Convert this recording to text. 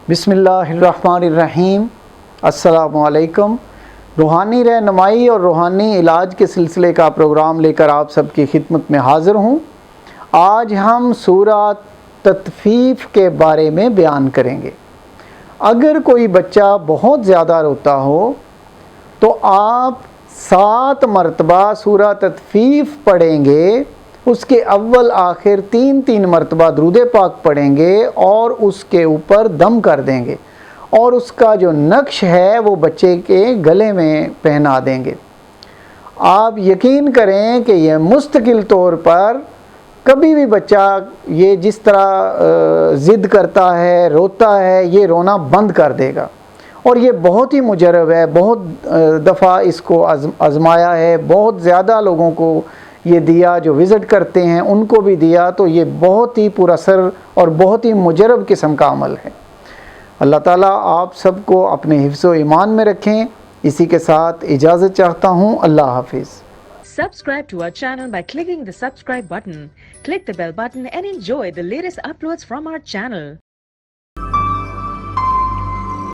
بسم اللہ الرحمن الرحیم۔ السلام علیکم۔ روحانی رہنمائی اور روحانی علاج کے سلسلے کا پروگرام لے کر آپ سب کی خدمت میں حاضر ہوں۔ آج ہم سورہ تطفیف کے بارے میں بیان کریں گے۔ اگر کوئی بچہ بہت زیادہ روتا ہو تو آپ 7 مرتبہ سورہ تطفیف پڑھیں گے، اس کے اول آخر 3 مرتبہ درود پاک پڑھیں گے اور اس کے اوپر دم کر دیں گے اور اس کا جو نقش ہے وہ بچے کے گلے میں پہنا دیں گے۔ آپ یقین کریں کہ یہ مستقل طور پر کبھی بھی بچہ یہ جس طرح ضد کرتا ہے، روتا ہے، یہ رونا بند کر دے گا۔ اور یہ بہت ہی مجرب ہے، بہت دفعہ اس کو آزمایا ہے، بہت زیادہ لوگوں کو یہ دیا، جو وزٹ کرتے ہیں ان کو بھی دیا، تو یہ بہت ہی پر اثر اور بہت ہی مجرب قسم کا عمل ہے۔ اللہ تعالیٰ آپ سب کو اپنے حفظ و ایمان میں رکھیں۔ اسی کے ساتھ اجازت چاہتا ہوں۔ اللہ حافظ۔ Subscribe to our channel by clicking the subscribe button. Click the bell button and enjoy the latest uploads from our channel.